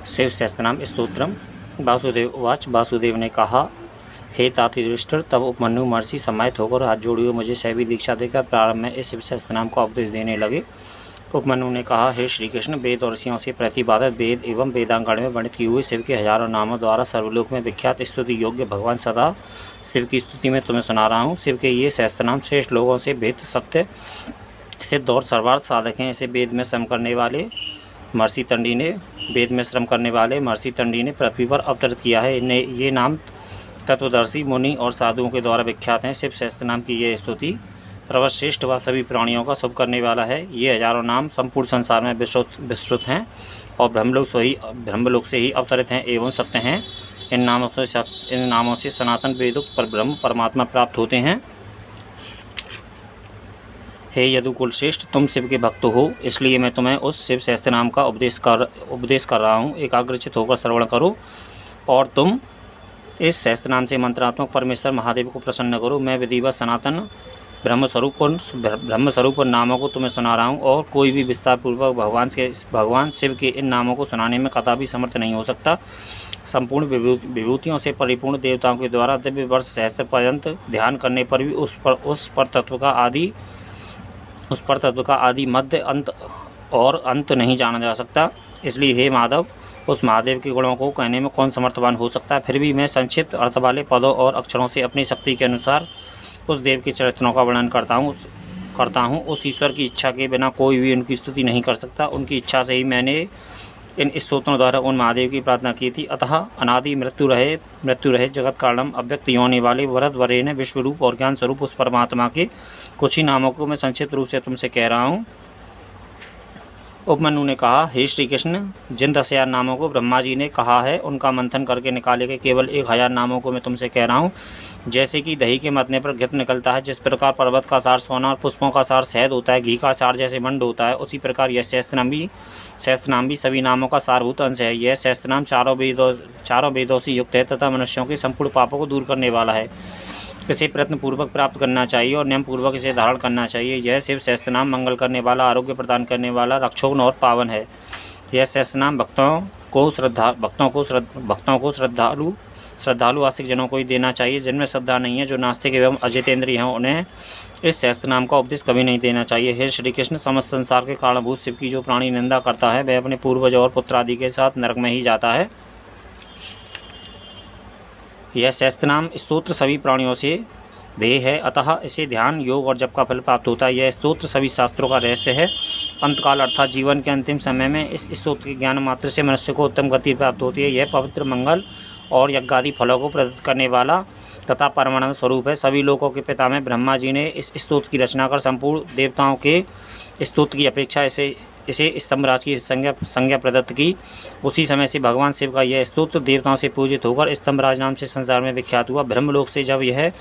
शिव सहस्त्रनाम स्तोत्रम। वासुदेव उवाच। वासुदेव ने कहा, हे तात युधिष्ठिर, तब उपमन्यु महर्षि सम्मानित होकर हाथ जोड़े हुए मुझे शैवी दीक्षा देकर प्रारंभ में इस शिव सहस्त्रनाम का उपदेश देने लगे। उपमन्यु ने कहा, हे श्री कृष्ण, वेद और ऋषियों से प्रतिपादित वेद एवं वेदांगण में वर्णित किए हुए शिव के हजारों नामों द्वारा सर्वलोक में विख्यात स्तुति योग्य भगवान सदा शिव की स्तुति में तुम्हें सुना रहा हूँ। शिव के ये सहस्त्रनाम श्रेष्ठ लोगों से भेद सत्य सिद्ध और सर्वार्थ साधक हैं। इसे वेद में श्रम करने वाले महर्षि तंडी ने पृथ्वी पर अवतरित किया है। ये नाम तत्वदर्शी मुनि और साधुओं के द्वारा विख्यात हैं। शिव सहस्त्रनाम की यह स्तुति सर्वश्रेष्ठ व सभी प्राणियों का शुभ करने वाला है। ये हजारों नाम संपूर्ण संसार में विस्तृत हैं और ब्रह्मलोक से ही अवतरित हैं एवं सत्य हैं। इन नामों से सनातन वेदोक्त पर ब्रह्म परमात्मा प्राप्त होते हैं। हे यदुकुल श्रेष्ठ, तुम शिव के भक्त हो, इसलिए मैं तुम्हें उस शिव सहस्त्रनाम का उपदेश कर रहा हूँ। एकाग्रचित होकर श्रवण करो और तुम इस सहस्त्रनाम से मंत्रात्मक परमेश्वर महादेव को प्रसन्न करो। मैं विधिवत सनातन ब्रह्मस्वरूप नामों को तुम्हें सुना रहा हूँ और कोई भी विस्तार पूर्वक भगवान शिव के इन नामों को सुनाने में कदापि समर्थ नहीं हो सकता। संपूर्ण विभूतियों से परिपूर्ण देवताओं के द्वारा दिव्य वर्ष सहस्त्र पर्यंत ध्यान करने पर भी उस पर तत्व का आदि मध्य अंत नहीं जाना जा सकता। इसलिए हे माधव, उस महादेव के गुणों को कहने में कौन समर्थवान हो सकता है। फिर भी मैं संक्षिप्त अर्थ वाले पदों और अक्षरों से अपनी शक्ति के अनुसार उस देव के चरित्रों का वर्णन करता हूँ। उस ईश्वर की इच्छा के बिना कोई भी उनकी स्तुति नहीं कर सकता। उनकी इच्छा से ही मैंने इन स्तोत्रों द्वारा उन महादेव की प्रार्थना की थी। अतः अनादि मृत्यु रहे जगत कारणम अव्यक्त योनि वाले वरद वरेण्य विश्वरूप और ज्ञान स्वरूप उस परमात्मा के कुछ ही नामों को मैं संक्षिप्त रूप से तुमसे कह रहा हूँ। उपमन्यु ने कहा, हे श्री कृष्ण, जिन 10,000 नामों को ब्रह्मा जी ने कहा है उनका मंथन करके निकाले गए केवल 1,000 नामों को मैं तुमसे कह रहा हूँ। जैसे कि दही के मतने पर घृत निकलता है, जिस प्रकार पर्वत का सार सोना और पुष्पों का सार शहद होता है, घी का सार जैसे मंड होता है, उसी प्रकार यह सहस्त्रनाम भी सभी नामों का सारभूत अंश है। यह सहस्त्रनाम चारों वेदों से युक्त है तथा मनुष्यों के संपूर्ण पापों को दूर करने वाला है। इसे प्रयत्नपूर्वक प्राप्त करना चाहिए और नियमपूर्वक इसे धारण करना चाहिए। यह शिव सहस्त्रनाम मंगल करने वाला, आरोग्य प्रदान करने वाला, रक्षोग्न और पावन है। यह सहस्त्रनाम भक्तों को श्रद्धालु आस्तिक जनों को ही देना चाहिए। जिनमें श्रद्धा नहीं है, जो नास्तिक एवं अजितेंद्रिय हैं, उन्हें इस सहस्त्रनाम का उपदेश कभी नहीं देना चाहिए। हे श्री कृष्ण, समस्त संसार के कारणभूत शिव की जो प्राणी निंदा करता है वह अपने पूर्वज और पुत्र आदि के साथ नरक में ही जाता है। यह सहस्त्रनाम स्तोत्र सभी प्राणियों से ध्येय है, अतः इसे ध्यान, योग और जप का फल प्राप्त होता है। यह स्तोत्र सभी शास्त्रों का रहस्य है। अंतकाल अर्थात जीवन के अंतिम समय में इस स्तोत्र के ज्ञान मात्र से मनुष्य को उत्तम गति प्राप्त होती है। यह पवित्र, मंगल और यज्ञादि फलों को प्रदत्त करने वाला तथा परमानंद स्वरूप है। सभी लोकों के पिता में ब्रह्मा जी ने इस स्तोत्र की रचना कर संपूर्ण देवताओं के स्तोत्र की अपेक्षा इसे स्तंभराज की संज्ञा प्रदत्त की। उसी समय से भगवान शिव का यह स्तोत्र देवताओं से पूजित होकर स्तंभराज नाम से संसार में विख्यात हुआ। ब्रह्मलोक से जब यह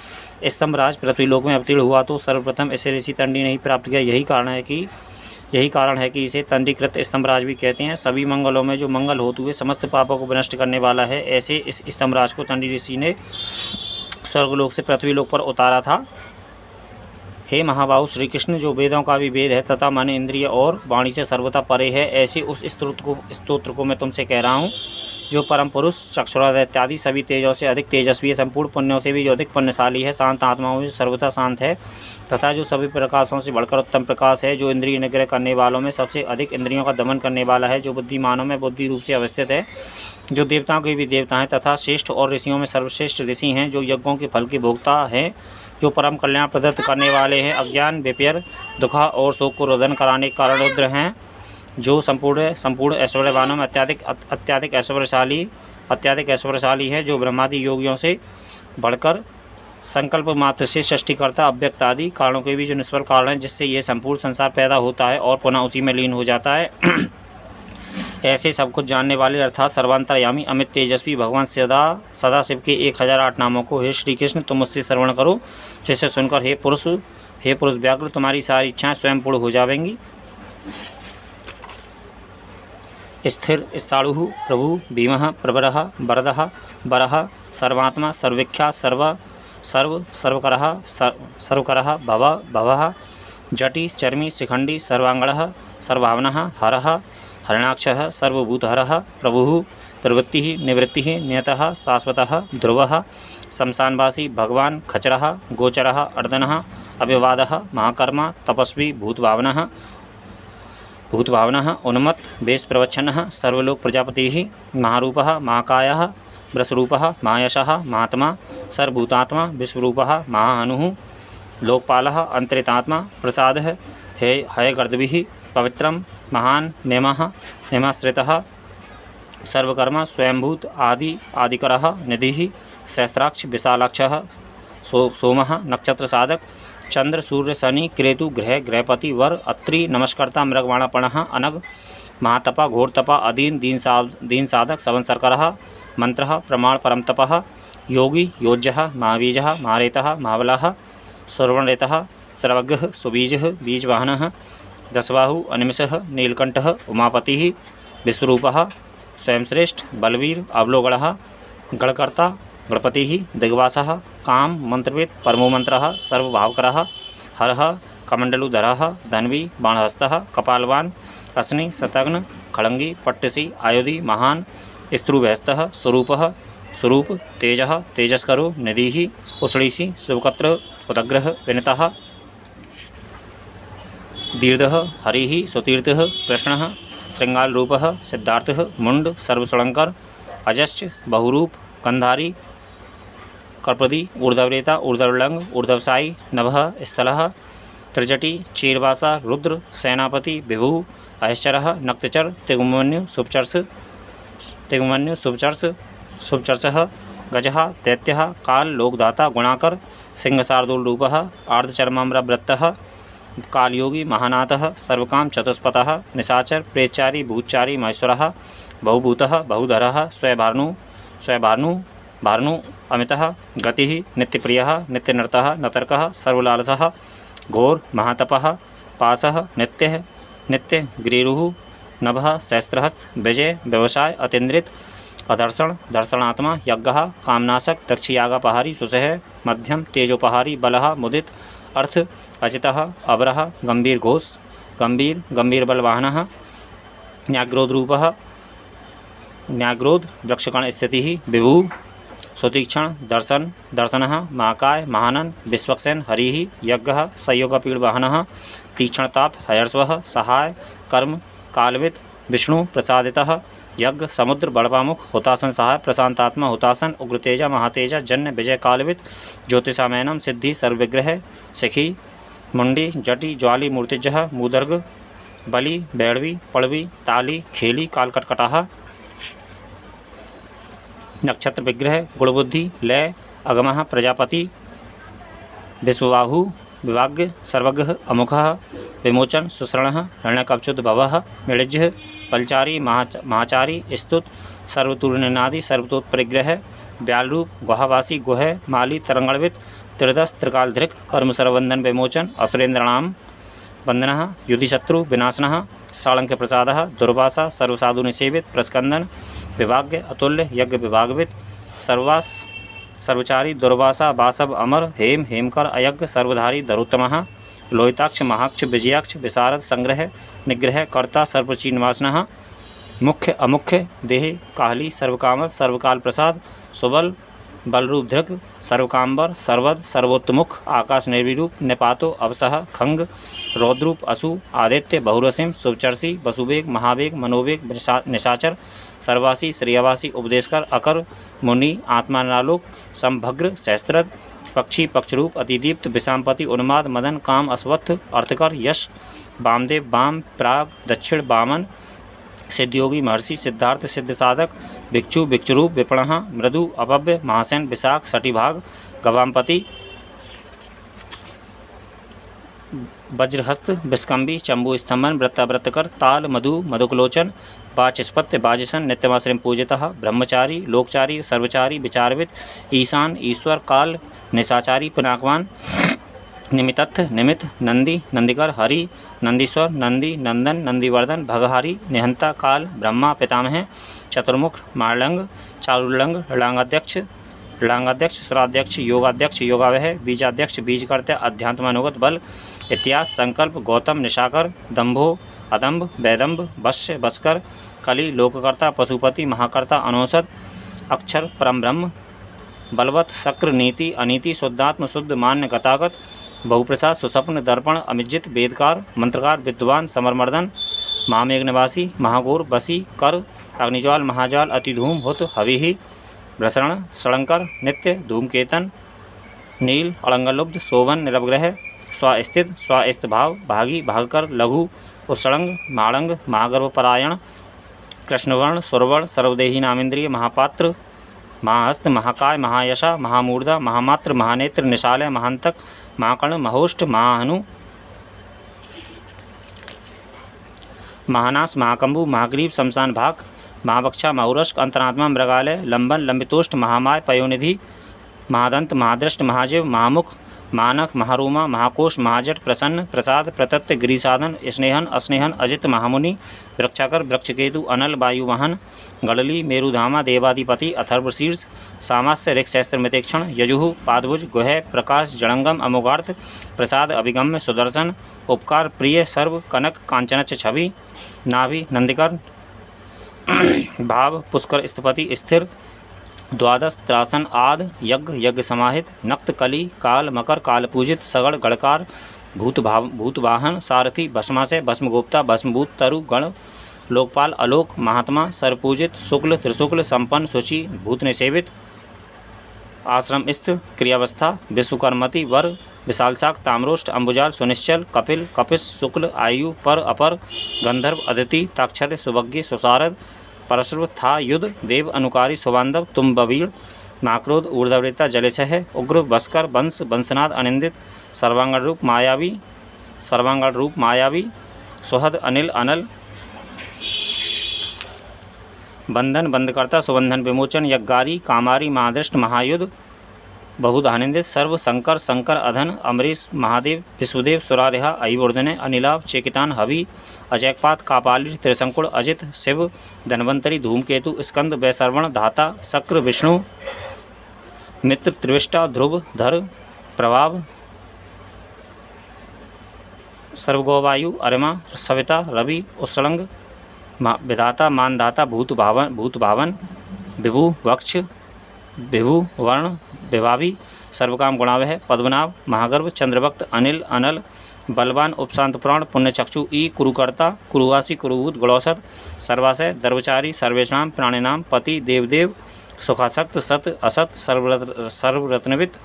स्तंभराज पृथ्वीलोक में अवतीर्ण हुआ तो सर्वप्रथम इसे ऋषि तंडी ने ही प्राप्त किया। यही कारण है कि इसे तंडीकृत स्तंभराज भी कहते हैं। सभी मंगलों में जो मंगल होते हुए समस्त पापों को विनष्ट करने वाला है, ऐसे इस स्तंभराज को तंडी ऋषि ने स्वर्गलोक से पृथ्वीलोक पर उतारा था। हे महाबाहु श्री कृष्ण, जो वेदों का भी वेद है तथा मन, इंद्रिय और वाणी से सर्वथा परे है, ऐसे उस स्तोत्र को मैं तुमसे कह रहा हूँ, जो परम पुरुष, चक्षुराद इत्यादि सभी तेजों से अधिक तेजस्वी है, संपूर्ण पुण्यों से भी जो अधिक पुण्यशाली है, शांत आत्माओं से सर्वथा शांत है तथा जो सभी प्रकाशों से बढ़कर उत्तम प्रकाश है, जो इंद्रिय निग्रह करने वालों में सबसे अधिक इंद्रियों का दमन करने वाला है, जो बुद्धिमानों में बुद्धि रूप से अवस्थित है, जो देवताओं के भी देवता हैं तथा श्रेष्ठ और ऋषियों में सर्वश्रेष्ठ ऋषि हैं, जो यज्ञों के फल के भोक्ता हैं, जो परम कल्याण प्रदत्त करने वाले हैं, अज्ञान, विपर्य, दुख और शोक को रोदन कराने के कारण रुद्र हैं, जो संपूर्ण ऐश्वर्यवानों में अत्याधिक ऐश्वर्यशाली है, जो ब्रह्मादि योगियों से बढ़कर संकल्प मात्र से सृष्टिकर्ता, अव्यक्त आदि कारणों के भी जो निष्फल कारण है, जिससे ये संपूर्ण संसार पैदा होता है और पुनः उसी में लीन हो जाता है। ऐसे सब कुछ जानने वाले अर्थात सर्वांतर्यामी अमित तेजस्वी भगवान सदा शिव के 1008 नामों को हे श्री कृष्ण तुम मुझसे श्रवण करो, जिसे सुनकर हे पुरुष व्याघ्र तुम्हारी सारी इच्छाएं स्वयं पूर्ण हो जाएंगी। स्थिर स्थाणु प्रभु भीमः प्रबरः वरदः वरः सर्वात्मा सर्वेख्या सर्वकरः भवः जटि चर्मी शिखंडी सर्वांगणः सर्वावनः हरः हरिणाक्षः सर्वभूतहरः प्रभुः प्रवृत्तिः निवृत्तिः नियतः शाश्वतः ध्रुवः शमशानवासी भगवान खचरः गोचरः अर्दनः अव्यवादः महाकर्मा तपस्वी भूतभावनः उन्मत्त वेश प्रवच्छन्नः सर्वलोक प्रजापतिः महारूपः महाकायः वृषरूपः महायशः महात्मा सर्वभूतात्मा विश्वरूपः महाहनुः लोकपालः अंतरितात्मा प्रसादः हयगर्दभिः पवित्रं महान् नेमाश्रितः सर्वकर्मा स्वयंभूत आदिकरः निधिः सहस्राक्ष विशालाक्षः सोमः नक्षत्र साधक चंद्र सूर्य शनि केतु ग्रह ग्रहपति वर अत्रि नमस्कर्ता मृगवाणापणः अनग महातपा घोरतपा अधीन दीन साधक संवत्सरकरः मंत्रः प्रमाण परम तपः योगी योज्यः महाबीजः महारेतः महाबलः सर्वणरेतः सर्वज्ञः सुबीजः बीजवाहनः दशबाहु अनिमिषः नीलकंठः उमापतिः विश्वरूपः स्वयंश्रेष्ठ बलवीर अवलोगणः गणकर्ता गणपतिः दिग्वासः काम मंत्रवेद परमो मंत्रः सर्वभावकरः हरः कमंडलुधरः धन्वी बाणहस्तः कपालवान अस्नि शतघ्न खड़ंगी पट्टसी आयुधि महान स्त्रुभयस्तः स्वरूप तेजः तेजस्करो निधिः उष्णीषि शुभकत्र उदग्रह विनतः दीर्घः हरिः सुतीर्थः कृष्णः श्रृंगालरूपः सिद्धार्थः मुंड सर्वसुलंकर अजश्च बहुरूप कंधारी कर्पदी ऊर्ध्वरेता ऊर्ध्वलंग ऊर्ध्वसाई नभः स्थलः त्रिजटी चीरवासा रुद्र सेनापति विभु अहिश्चरः नक्तचर तिगुमन्यु शुभचर्षः गजः दैत्यः काल लोकदाता गुणाकर सिंहशार्दूलरूपः आर्धचर्माम्रवृत्तः कालयोगी महानाथः सर्वकाम चतुष्पथः निशाचर प्रेतचारी भूतचारी महेश्वरः बहुभूतः बहुधरः स्वयभानु अमितः गतिः नित्यप्रियः नित्यनर्तः नतर्कः सर्वलालसः घोर महातपः पासः नित्य गिरिरुः नभः सहस्रहस्त विजय व्यवसाय अतीन्द्रित अदर्शन दर्शनात्मा यज्ञः कामनाशक दक्षयागापहारी सुसह मध्यम तेजोपहारी बलः मुदित अर्थ अचितः अवरः गंभीर घोष गंभीर बलवाहनः न्याग्रोधरूपः न्याग्रोध वृक्षकण स्थितिः विभु सुतीक्षण दर्शनः महाकाय महानन विश्वक्सेन हरिः यज्ञः संयोगपीडवाहनः तीक्ष्णताप हयर्स्वः सहाय कर्म कालविद विष्णु प्रसादितः यज्ञ समुद्र बड़पामुख हुतासन सहाय प्रशांतात्मा हुतासन उग्रतेजा महातेजा जन्य विजय कालविद ज्योतिषामैनम सिद्धि सर्वविग्रह सखी मुंडी जटी ज्वाली मूर्तिजः मूदर्ग बलि बैड़वी पड़वी ताली खेली कालकटकटाह नक्षत्र विग्रह गुणबुद्धि लय अगमः प्रजापति विश्वबाहु विभाग्य सर्वज्ञ अमुखः विमोचन सुसरणः हिरण्यकपचुद भवः मिलिज्य पलचारी महाचारी स्तुत सर्वतुर्यनादि सर्वतोत्परिग्रह व्यालरूप गुहावासी गुह माली तरंगणवित त्रिदश त्रिकालधृक कर्म सर्ववंदन विमोचन असुरेन्द्रणाम वंदनः युधिशत्रु विनाशनः साळंक्य प्रसादः दुर्वासा सर्वसाधु निसेवित प्रस्कंदन विभाग्य अतुल्य यज्ञ विभागवित सर्वास सर्वचारी दुर्वासा वासव अमर हेमकर अयज्ञ सर्वधारी धरुत्तमः लोहिताक्ष महाक्ष विजयाक्ष विशारद संग्रह निग्रह कर्ता सर्वचीनवासनः मुख्य अमुख्य देह काहली सर्वकामद सर्वकाल प्रसाद सुबल बलरूप धृग सर्वकाम्बर सर्वद सर्वोत्तमुख आकाश निर्विरूप निपातो अवसह खंग रौद्रूप असु आदित्य बहुरसिम शुभचर्षि वसुवेग महावेग मनोवेग निशाचर सर्वासी श्रेयवासी उपदेशकर अकर मुनि आत्मानालोक संभग्र सहस्त्रद पक्षी पक्षरूप अतिदीप्त विषामपति उन्माद मदन काम अश्वत्थ अर्थकर यश वामदेव वाम प्राग दक्षिण वामन सिद्धयोगी महर्षि सिद्धार्थ सिद्ध साधक भिक्षु भिक्षुरूप विपणः मृदु अपव्य महासेन विशाख सटिभाग गवामपति वज्रहस्त विस्कंबी चंबू स्तंभन वृत्तावृत्तकर ताल मधु मधुकलोचन वाचस्पत्य बाजसन नित्यमाश्रम पूजितः ब्रह्मचारी लोकचारी सर्वचारी विचारविद ईशान ईश्वर काल निशाचारी पिनाकवान निमितत्थ निमित नंदी नंदिकर हरि नंदीश्वर नंदी नंदन नंदीवर्धन भगहारी निहंता काल ब्रह्मा पितामह चतुर्मुख मारलंग चारुलंग लांगाध्यक्ष लांगाध्यक्ष सुराध्यक्ष योगाध्यक्ष योगावह बीजाध्यक्ष बीजकर्ता अध्यात्मानुगत बल इतिहास संकल्प गौतम निशाकर दंभो अदम्भ वैदम्भ वश्य बस्कर कली लोककर्ता पशुपति महाकर्ता अनौषध अक्षर परम ब्रह्म बलवत शक्र नीति अनीति शुद्धात्म शुद्ध मान्य गतागत बहुप्रसाद सुसपन दर्पण अमिज्जित वेदकार मंत्रकार विद्वान समरमर्दन महामेघ निवासी महागौर बसी कर अग्निज्वाल महाजाल अतिधूम हुत हविहि भ्रसण सड़ंकर नित्य धूमकेतन नील अड़ंगलुब्ध शोभन निरवग्रह स्वस्थित स्वस्त भाव भागी भागकर लघु उत्सड़ंग माड़ंग महागर्भपरायण कृष्णवर्ण सुरवर्ण सर्वदेही नामेंद्रिय महापात्र महाहस्त महाकाय महायशा महामूर्धा महामात्र महानेत्र निशालय महांतक महाकर्ण महोष्ठ महाहनु महानास महाकंबु महाग्रीव शमशान भाग महाबक्षा मौरष्क अंतरात्मा मृगालय लंबन लंबितोष्ट महामाय पयोनिधि महादंत महादृष्ट महाजीव महामुख मानक महारूमा महाकोश महाजट प्रसन्न प्रसाद प्रतत्व गिरिसाधन स्नेहन अस्नेहन अजित महामुनि वृक्षाकर वृक्षकेतु अनल वायुवाहन गड़ली मेरुधामा देवाधिपति अथर्वशीर्ष सामास्य ऋक्शस्त्र मितेक्षण यजुः पादभुज गुह प्रकाश जड़ंगम अमोघार्थ प्रसाद अभिगम्य सुदर्शन उपकार प्रिय सर्व कनक कांचनच छवि नाभि नंदिकर भाव पुष्कर स्थपति स्थिर द्वादश त्रासन आद यज्ञ यज्ञ समाहित नक्त कली काल मकर काल पूजित सगड़ गणकार भूतवाहन सारथी भस्माशय भस्मगुप्ता भस्मभूत तरु गण लोकपाल अलोक महात्मा सरपूजित शुक्ल त्रिशुक्ल संपन्न शुचि भूत निसेवित आश्रम स्थ क्रियावस्था विश्वकर्मति वर विशालसाक ताम्रोष्ट अंबुजाल सुनिश्चल कपिल कपिस शुक्ल आयु पर अपर गंधर्व अदिति ताक्षर्य सुभज्ञ सुसारद परश्व था युद्ध देव अनुकारी सुबांधव तुम बबीड़ नाक्रोध ऊर्ध्वरेता जलेशह उग्र बस्कर वंश वंशनाथ अनिंदित सर्वांगण रूप मायावी सुहद अनिल अनल बंधन बंधकर्ता सुबंधन विमोचन यज्ञारी कामारी महादृष्ट महायुद्ध बहुधानिंदित सर्व शंकर शंकर अधन अमरीश महादेव विश्वदेव सुरारिहा अयिवर्धने अनिलाभ चेकितान हवि अजयपात कापाली त्रिशंकुल अजित शिव धन्वंतरी धूमकेतु स्कंद वैश्रवण धाता शक्र विष्णु मित्र त्रिविष्टा ध्रुव धर प्रभाव सर्वगोवायु अरिमा सविता रवि उत्सलंग विधाता मानधाता भूत भावन विभु वक्ष विभु वर्ण विभावी सर्वकाम गुणावह पद्मनाभ महागर्भ चंद्रभक्त अनिल अनल बलवान उपशांत पुराण पुण्यचक्षु ई कुरुकर्ता कुरुवासी कुरुभूत गुणौषध सर्वाशय दर्वचारी सर्वेषां प्राणिनाम पति देवदेव सुखासक्त सत असत सर्वरत्नविद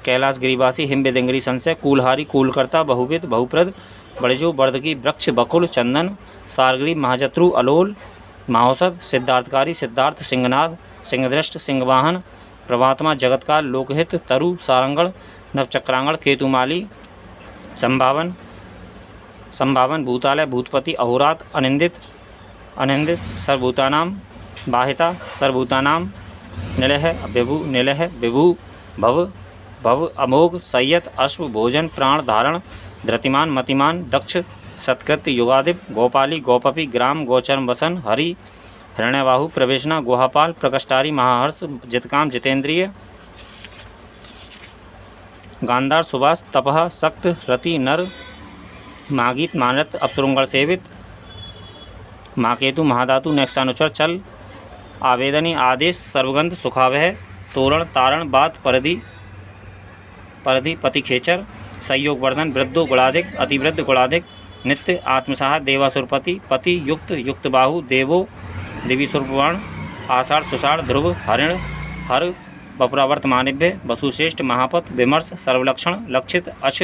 कैलाश गिरिवासी हिमवेदंगरी संशय कूलहारी कूलकर्ता बहुविद बहुप्रद बड़जो बर्दकी वृक्ष बकुल चंदन सारगरी महाजत्रु अलोल महाौषध सिद्धार्थकारी सिद्धार्थ सिंहनाद सिंहदृष्ट सिंहवाहन प्रभात्मा जगतकाल लोकहित तरु सारंगण नवचक्रांगण केतुमाली संभावन भूतालय भूतपति अहोरात अनिंदित सर्वभूतानां बाहिता सर्वभूतानां निलह विभु भव अमोघ संयत अश्व भोजन प्राण धारण धृतिमान मतिमान दक्ष सत्कृत्य युगादिप गोपाली गोपपी ग्राम गोचरम वसन हरि हिरण्यबाहु प्रवेशना गुहापाल प्रकष्टारी महाहर्ष जितकाम जितेंद्रिय गांधार सुभाष तपह सक्त रति नर मागीत मानरत अपसुरंगण सेवित माकेतु महाधातु नेक्षानुचर चल आवेदनी आदेश सर्वगंध सुखावह तोरण तारण बात परधि पति खेचर संयोग वर्धन वृद्धो गुणाधिक अतिवृद्ध गुणाधिक नित्य आत्मसाह देवासुरपति पति युक्त युक्त बाहु देवो देवी सुरपुराण आषाढ़ सुषाढ़ ध्रुव हरिण हर बपुरावर्तमानिभ्य वसुश्रेष्ठ महापत विमर्श सर्वलक्षण लक्षित अक्ष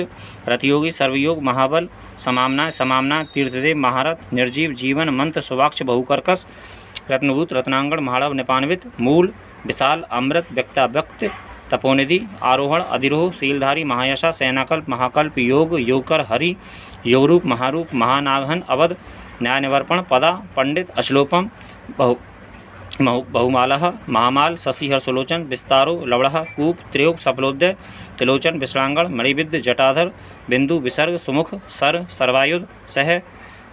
रथयोगी सर्वयोग महाबल समामना तीर्थदेव महारथ निर्जीव जीवन मंत्र सुवाक्ष बहुकर्कश रत्नभूत रत्नांगण महाड़व निपान्वित मूल विशाल अमृत व्यक्ताव्यक्त तपोनिधि आरोहण अधिरोह शीलधारी महायशा सेनाकल्प महाकल्प योग योगकर हरि योगरूप महारूप महानागहन अवध न्याय निवर्पण पदा पंडित अश्लोपम बहुमालः महामाल शशिहर सुलोचन विस्तारो लवड़ः कूप त्रियोग सफलोदय तिलोचन विश्रांगण मणिविद्य जटाधर बिंदु विसर्ग सुमुख सर सर्वायुध सह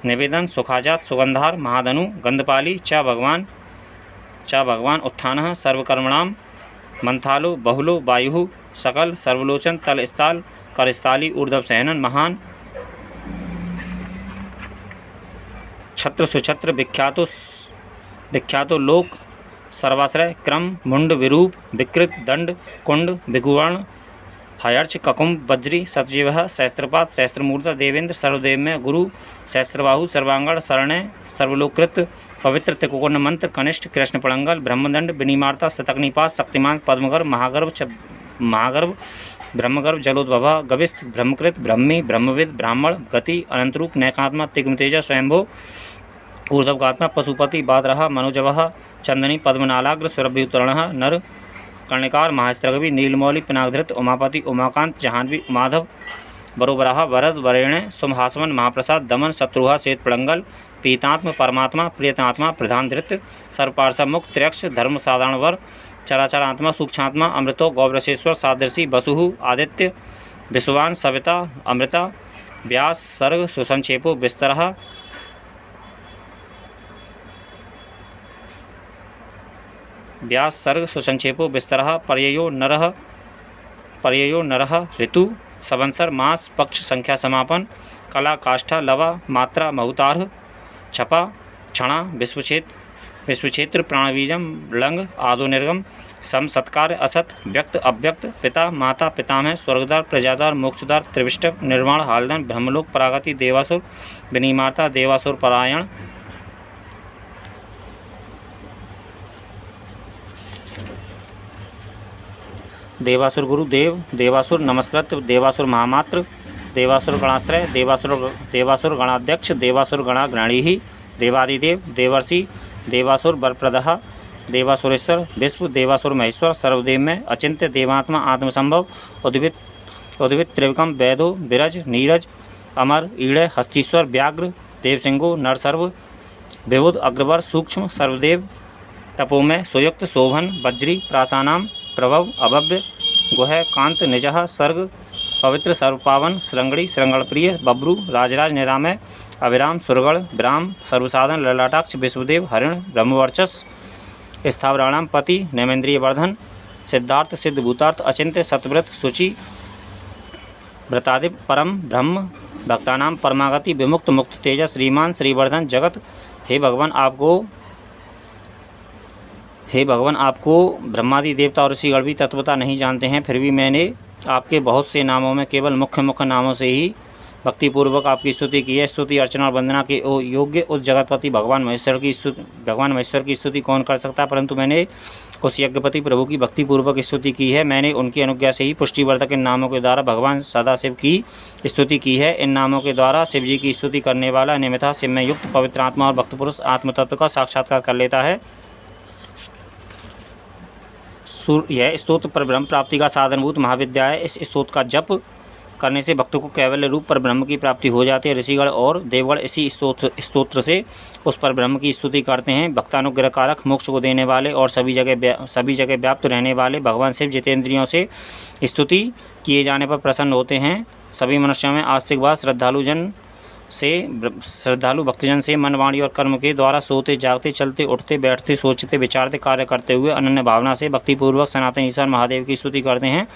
निवेदन सुखाजात सुगंधार महाधनु गंधपाली च भगवान उत्थानः सर्वकर्मणां मंथालो बहुलो वायु सकल सर्वलोचन तल स्थाल करस्थाली ऊर्ध्व सहनन महान छत्र सुछत्र विख्यातो लोक सर्वाश्रय क्रम मुंड विरूप विकृत दंड कुंड विगुवर्ण हयर्च ककुंभ वज्री सतजीव सहस्त्रपात सहस्त्रमूर्ता देवेंद्र सर्वदेव में गुरु सहस्त्रबाहु सर्वांगण शरण्य सर्वलोकृत पवित्र त्रिकोण मंत्र कनिष्ठ कृष्ण पड़ंगल ब्रह्मदंड विनिमार्ता शतग्निपात शक्तिमान पद्मगर्भ महागर्भ ब्रह्मगर्भ जलोद्भवा गविस्थ ब्रह्मकृत ब्रह्मी ब्रह्मविद ब्राह्मण गति अनंतरूप नैकात्मा तिग्मतेजा स्वयंभो ऊर्ध्वगात्मा पशुपति बादरहा मनोजवः चंदनी पद्मनालाग्र सुरभ्युतरण नर कर्णिकार महास्त्रगवी नीलमौली पिनाकधृत उमापति उमाकांत जहानवी माधव बरोबराहा वरद वरेण्य सुमहासवन महाप्रसाद दमन शत्रुहा श्वेत पड़ंगल पीतात्म परमात्मा प्रियतात्मा प्रधान धृत सर्वपार्षद मुक्त त्र्यक्ष धर्म साधारण वर चराचरात्मा सूक्ष्मात्मा अमृतो गौरसेश्वर सादृशी वसुहु आदित्य विश्वान सविता अमृता व्यास सर्ग सुसंक्षेपो विस्तरः व्यास सर्ग सुसंक्षेपो विस्तरः पर्ययो नरः ऋतु संवत्सर मास पक्ष संख्या समापन कला काष्ठा लवा मात्रा बहुतार्ह छपा क्षणा विश्वक्षेत्र प्राणबीजम लंग आदो निर्गम सम सत्कार असत व्यक्त अव्यक्त पिता माता पितामह स्वर्गद्वार प्रजाद्वार मोक्षद्वार त्रिविष्टक निर्वाण हालदन ब्रह्मलोक परागति देवासुर विनिमाता देवासुर परायण देवासुर गुरु देव देवासुर नमस्कृत देवासुर महामात्र देवासुर गणाश्रय देवासुर गणाध्यक्ष देवासुर गणाग्रणी देवादिदेव देवर्षि देवासुर बलप्रदः देवासुरेश्वर विश्व देवासुर महेश्वर सर्वदेव में अचिंत्य देवात्मा आत्मसंभव उद्भिद त्रिविक्रम वैदो विरज नीरज अमर ईड़य हस्तीश्वर व्याघ्र देवसिंहो नरसर्व विबुध अग्रवर सूक्ष्म सर्वदेव तपोमय सुयुक्त शोभन वज्री प्रासानाम प्रभव अभव्य गुह कांत निजः सर्ग पवित्र सर्वपावन श्रृंगड़ी श्रृंगणप्रिय बब्रू राजराज निरामय अभिराम सुरगढ़ ब्राह्म सर्वसाधन ललाटाक्ष विश्वदेव हरिण ब्रह्मवर्चस स्थावराणाम पति नैमेन्द्रिय वर्धन सिद्धार्थ सिद्धभूतार्थ अचिंत्य सतव्रत शुचि व्रतादिप परम ब्रह्म भक्तानाम परमागति विमुक्त मुक्त तेज श्रीमान श्रीवर्धन जगत हे भगवान आपको ब्रह्मादि देवता और ऋषिगण भी तत्वता नहीं जानते हैं, फिर भी मैंने आपके बहुत से नामों में केवल मुख्य नामों से ही भक्तिपूर्वक आपकी स्तुति की है। स्तुति अर्चना और वंदना के योग्य उस जगतपति भगवान महेश्वर की स्तुति कौन कर सकता, परंतु मैंने उस यज्ञपति प्रभु की भक्तिपूर्वक स्तुति की है। मैंने उनकी अनुज्ञा से ही पुष्टिवर्धक इन नामों के द्वारा भगवान सदाशिव की स्तुति की है। इन नामों के द्वारा शिव जी की स्तुति करने वाला नियमितः शिव में युक्त पवित्र आत्मा और भक्त पुरुष आत्मतत्व का साक्षात्कार कर लेता है। यह स्तोत्र पर ब्रह्म प्राप्ति का साधनभूत महाविद्या है। इस स्तोत्र का जप करने से भक्तों को कैवल्य रूप पर ब्रह्म की प्राप्ति हो जाती है। ऋषिगण और देवगण इसी स्तोत्र से उस पर ब्रह्म की स्तुति करते हैं। भक्तानुग्रह कारक मोक्ष को देने वाले और सभी जगह व्याप्त रहने वाले भगवान शिव जितेंद्रियों से स्तुति किए जाने पर प्रसन्न होते हैं। सभी मनुष्यों में आस्तिक व श्रद्धालु भक्तजन से मन वाणी और कर्म के द्वारा सोते जागते चलते उठते बैठते सोचते विचारते कार्य करते हुए अनन्य भावना से भक्तिपूर्वक सनातन ईश्वर महादेव की स्तुति करते हैं।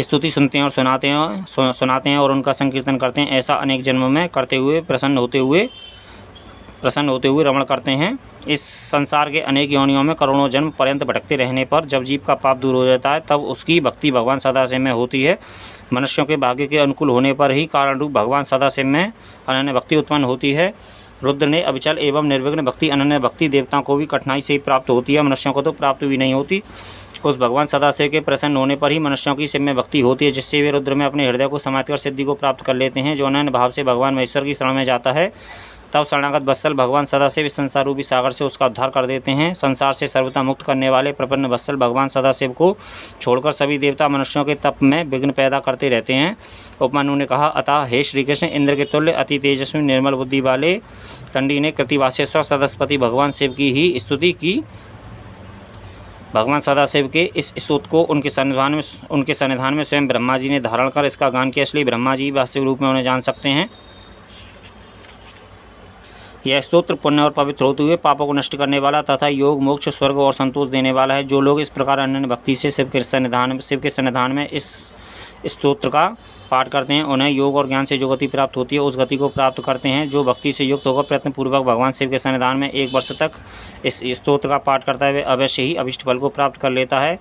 स्तुति सुनते हैं और सुनाते हैं और उनका संकीर्तन करते हैं। ऐसा अनेक जन्मों में करते हुए प्रसन्न होते हुए रमण करते हैं। इस संसार के अनेक योनियों में करोड़ों जन्म पर्यंत भटकते रहने पर जब जीव का पाप दूर हो जाता है तब उसकी भक्ति भगवान सदाशिव में होती है। मनुष्यों के भाग्य के अनुकूल होने पर ही कारण रूप भगवान सदाशिव में अनन्य भक्ति उत्पन्न होती है। रुद्र ने अविचल एवं निर्विघ्न भक्ति अनन्य भक्ति देवताओं को भी कठिनाई से ही प्राप्त होती है, मनुष्यों को तो प्राप्त भी नहीं होती। उस भगवान सदाशिव के प्रसन्न होने पर ही मनुष्यों की शिव में भक्ति होती है, जिससे वे रुद्र में अपने हृदय को समाहित कर सिद्धि को प्राप्त कर लेते हैं। जो अनन्य भाव से भगवान महेश्वर की शरण में जाता है तब शरणागत वत्सल भगवान सदाशिव इस संसार रूपी सागर से उसका उद्धार कर देते हैं। संसार से सर्वथा मुक्त करने वाले प्रपन्न वत्सल भगवान सदाशिव को छोड़कर सभी देवता मनुष्यों के तप में विघ्न पैदा करते रहते हैं। उपमन्यु ने कहा, अतः हे श्री कृष्ण, इंद्र के तुल्य अति तेजस्वी निर्मल बुद्धि वाले तंडी ने कृतिवासेश्वर सदस्पति भगवान शिव की ही स्तुति की। भगवान सदाशिव के इस स्तोत्र को उनके सन्निधान में स्वयं ब्रह्मा जी ने धारण कर इसका गान किया, इसलिए ब्रह्मा जी वास्तविक रूप में उन्हें जान सकते हैं। यह स्तोत्र पुण्य और पवित्र होते हुए पापों को नष्ट करने वाला तथा योग, मोक्ष, स्वर्ग और संतोष देने वाला है। जो लोग इस प्रकार अनन्य भक्ति से शिव के सन्निधान में इस स्तोत्र का पाठ करते हैं, उन्हें योग और ज्ञान से जो गति प्राप्त होती है उस गति को प्राप्त करते हैं। जो भक्ति से युक्त होकर प्रयत्नपूर्वक भगवान शिव के सन्निधान में 1 वर्ष तक इस स्तोत्र का पाठ करता है, वे अवश्य ही अभिष्ट फल को प्राप्त कर लेता है।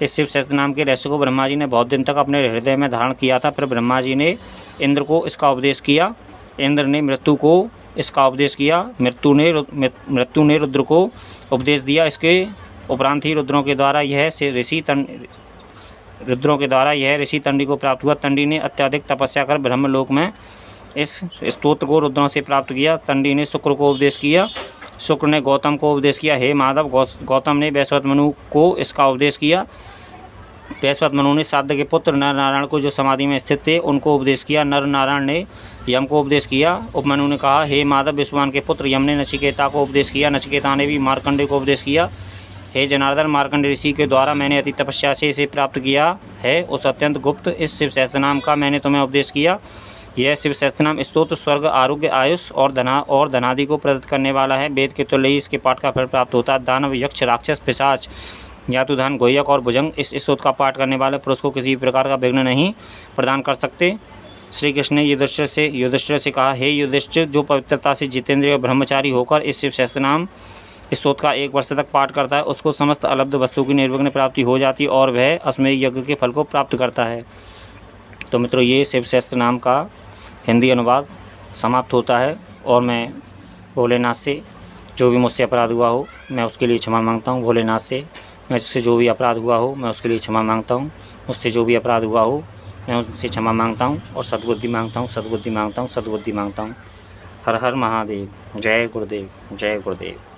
इस शिव सहस्त्र नाम के रहस्य को ब्रह्मा जी ने बहुत दिन तक अपने हृदय में धारण किया था। फिर ब्रह्मा जी ने इंद्र को इसका उपदेश किया। इंद्र ने मृत्यु को इसका उपदेश किया। मृत्यु ने रुद्र को उपदेश दिया। इसके उपरांत ही रुद्रों के द्वारा यह ऋषि तंडी को प्राप्त हुआ। तंडी ने अत्यधिक तपस्या कर ब्रह्मलोक में इस स्तोत्र को रुद्रों से प्राप्त किया। तंडी ने शुक्र को उपदेश किया। शुक्र ने गौतम को उपदेश किया। हे माधव, गौतम ने वैश्वत मनु को इसका उपदेश किया। वैश्वत मनु ने साध्य के पुत्र नर नारायण को जो समाधि में स्थित थे उनको उपदेश किया। नर नारायण ने यम को उपदेश किया। उपमनु ने कहा, हे माधव, विश्वान के पुत्र यम ने नचिकेता को उपदेश किया। नचिकेता ने भी मार्कंडे को उपदेश किया। हे जनार्दन, मार्कंडे ऋषि के द्वारा मैंने अति तपस्या से इसे प्राप्त किया है। उस अत्यंत गुप्त इस शिव सहस्त्रनाम का मैंने तुम्हें उपदेश किया। यह शिव सहस्त्रनाम स्तोत्र स्वर्ग, आरोग्य, आयुष और धनादि को प्रदत्त करने वाला है। वेद के तुल्य ही इसके पाठ का फल प्राप्त होता है। दानव, यक्ष, राक्षस, पिशाच, यातुधान, गोयक और भुजंग इस स्तोत्र का पाठ करने वाले पुरुष को किसी भी प्रकार का विघ्न नहीं प्रदान कर सकते। श्री कृष्ण ने युधिष्ठिर से कहा, हे युधिष्ठिर, जो पवित्रता से जितेंद्रिय और ब्रह्मचारी होकर इस शिव सहस्त्रनाम स्तोत्र का 1 वर्ष तक पाठ करता है उसको समस्त अलब्ध वस्तु की निर्विघ्न प्राप्ति हो जाती है और वह अश्वमेध यज्ञ के फल को प्राप्त करता है। तो मित्रों, ये शिव सहस्त्रनाम का हिंदी अनुवाद समाप्त होता है और मैं भोलेनाथ से जो भी मुझसे अपराध हुआ हो मैं उसके लिए क्षमा मांगता हूँ। भोलेनाथ से मुझसे जो भी अपराध हुआ हो मैं उसके लिए क्षमा मांगता हूँ। मुझसे जो भी अपराध हुआ हो मैं उससे क्षमा मांगता हूँ और सद्बुद्धि मांगता हूँ। हर हर महादेव। जय गुरुदेव, जय गुरुदेव।